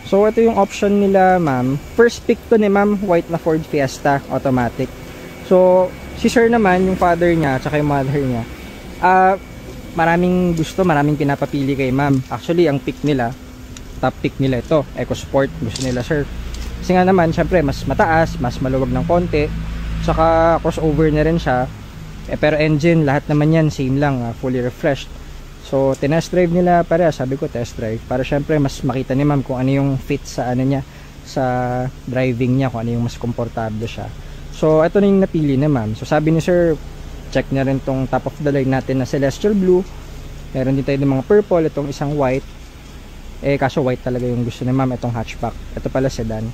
So ito yung option nila ma'am. First pick to ni ma'am, white na Ford Fiesta automatic. So si sir naman, yung father niya at yung mother niya, maraming gusto, maraming pinapapili kay ma'am. Actually ang pick nila, top pick nila ito, EcoSport, gusto nila sir. Kasi nga naman syempre mas mataas, mas maluwag ng konti, saka crossover na rin siya. Pero engine, lahat naman yan same lang, fully refreshed. So tinest drive nila pareha, sabi ko test drive para syempre mas makita ni ma'am kung ano yung fit sa ano niya, sa driving niya, kung ano yung mas komportable siya. So ito na yung napili ni ma'am. So sabi ni sir, check niya rin tong top of the line natin na Celestial Blue. Meron din tayo ng mga purple, itong isang white. Kaso white talaga yung gusto ni ma'am, itong hatchback. Ito pala sedan.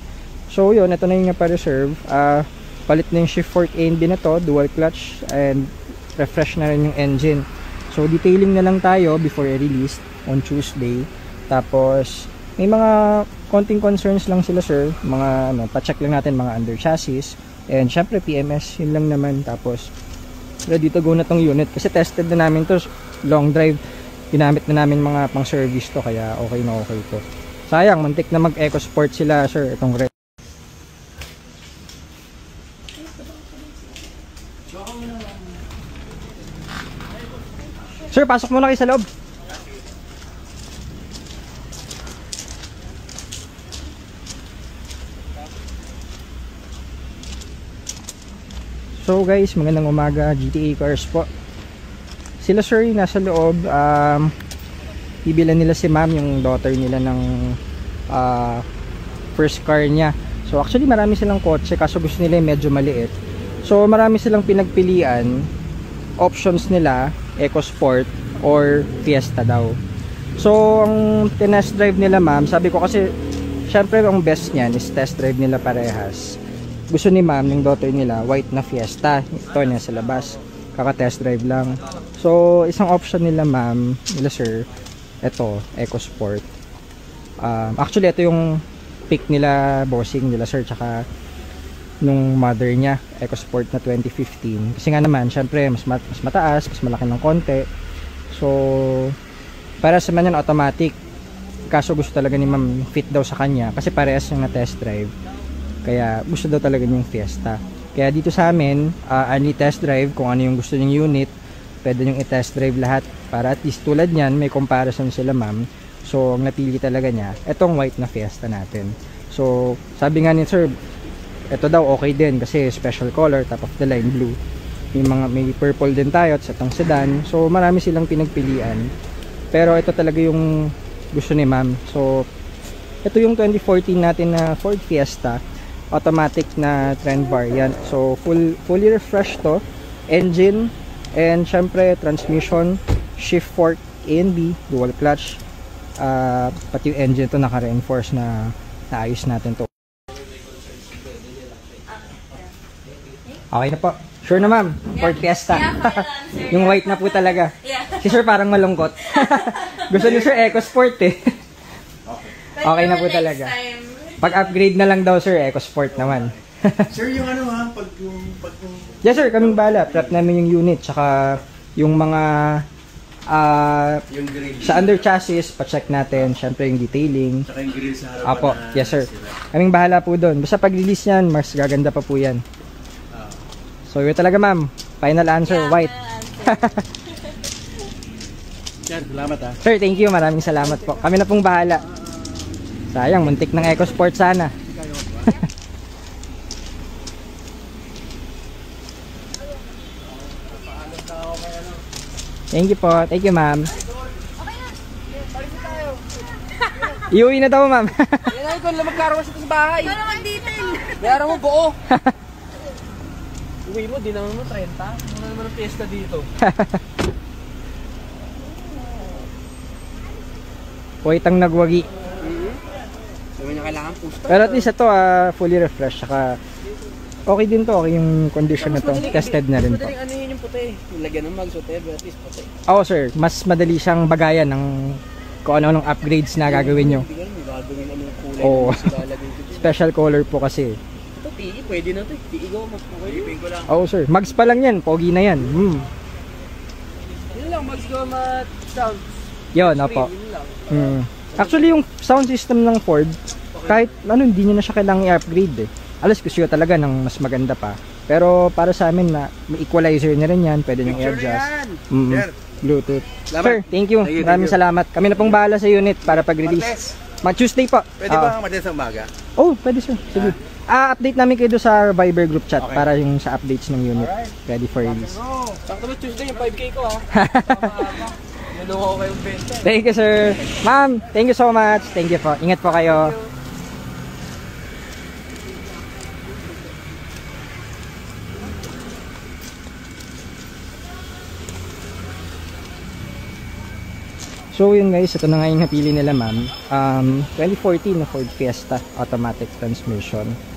So yun, ito na yung pa-reserve. Palit na yung shift fork A&B na to, dual clutch, and refresh na rin yung engine. So detailing na lang tayo before i-release on Tuesday. Tapos may mga konting concerns lang sila sir, mga pa-check lang natin mga under chassis, and syempre PMS, yun lang naman. Tapos ready to go na tong unit kasi tested na namin to, long drive, ginamit na namin mga pang service to, kaya okay na okay to. Sayang, muntik na mag EcoSport sila sir, itong red. Sir, pasok muna kayo sa loob. So guys, magandang umaga, GTA Cars po. Sila sir nasa loob, bibilan nila si ma'am, yung daughter nila ng first car niya. So actually marami silang kotse, kaso gusto nila yung medyo maliit. So marami silang pinagpilian, options nila, EcoSport or Fiesta daw. So ang tinest drive nila ma'am, sabi ko kasi syempre ang best niyan is test drive nila parehas. Gusto ni ma'am, yung daughter nila, white na Fiesta. Ito niya sa labas, kaka-test drive lang. So isang option nila ma'am, nila sir, ito, EcoSport. Actually ito yung pick nila, bossing nila sir, tsaka nung mother niya, EcoSport na 2015. Kasi nga naman syempre mas mataas, mas malaki ng konti. So para sa man yan automatic, kaso gusto talaga ni ma'am fit daw sa kanya kasi parehas yung na test drive, kaya gusto daw talaga yung Fiesta. Kaya dito sa amin, any test drive, kung ano yung gusto yung unit, pwede yung i-test drive lahat para at least tulad nyan may comparison sila ma'am. So ang napili talaga niya etong white na Fiesta natin. So sabi nga ni sir, ito daw okay din kasi special color, top of the line blue. May purple din tayo at itong sedan. So marami silang pinagpilian. Pero ito talaga yung gusto ni ma'am. So ito yung 2014 natin na Ford Fiesta, automatic na trend variant. So fully refreshed to, engine, and syempre transmission, shift fork A&B, dual clutch. Pati yung engine to naka-reinforce na naayos natin to. Okay na po. Sure na ma'am, Ford Fiesta. Yung white na po talaga. Si sir parang malungkot. Gusto niyo sir EcoSport eh. Okay na po talaga. Pag-upgrade na lang daw sir, EcoSport naman. Sir, yung ano ha, pag Yes sir, kaming bala. Prep namin yung unit, tsaka yung mga yung grill sa under chassis, pa-check natin. Syempre yung detailing. Tsaka yung grill sa harapan. Apo, yes sir. Kaming bahala po doon. Basta pag-release yan, mas gaganda pa po yan. So yun talaga ma'am, final answer, white. Yan, salamat ha. Sir, thank you, maraming salamat po. Kami na pong bahala. Sayang, muntik ng EcoSport sana. Thank you po, thank you ma'am. Iuwi na daw ma'am. Yan ay, kung maglaro ka sa bahay. Ito naman detail. Bayaran mo buo. Uwi mo, di naman mo 30. Muna naman ang Fiesta dito. White ang nagwagi. Sabi niya kailangan pusto. Pero at least ito fully refreshed. Saka okay din to, okay yung condition na to. Tested na rin to. Madaling ano yun yung puti. Yung lagyan ng mags hotel, but at least puti. Oo sir, mas madali siyang bagayan ng kung ano-anong upgrades na gagawin nyo. Hindi may gagawin anong kulay Oo. na silalagay ko dyan. Special color po kasi. Ito, TE, pwede na ito. TE ko, mas pwede. Ko lang. Oo sir, mags pa lang yan, pogi na yan. Yun lang, mags ko sound. Yun, opo. Actually yung sound system ng Ford, kahit ano, hindi nyo na siya kailangang i-upgrade eh. Alas gusto nyo talaga ng mas maganda pa. Pero para sa amin na may equalizer na rin yan, pwede nyo i-adjust. Sir. Bluetooth. Salamat. Sir, thank you. Maraming salamat. Kami na pong bahala sa unit para pag-release. Mag-Tuesday po. Pwede ba Martes sa umaga? Oh, pwede sir. Sige. Update namin kayo doon sa Viber group chat Okay. para yung sa updates ng unit. Ready for release. Sakto ba Tuesday yung 5K ko ha? Naloko ko kayong benta. Thank you sir. Ma'am, thank you so much. Thank you po. Ingat po kayo. So yun guys, ito na nga yung napili nila ma'am. 2014 na Ford Fiesta automatic transmission.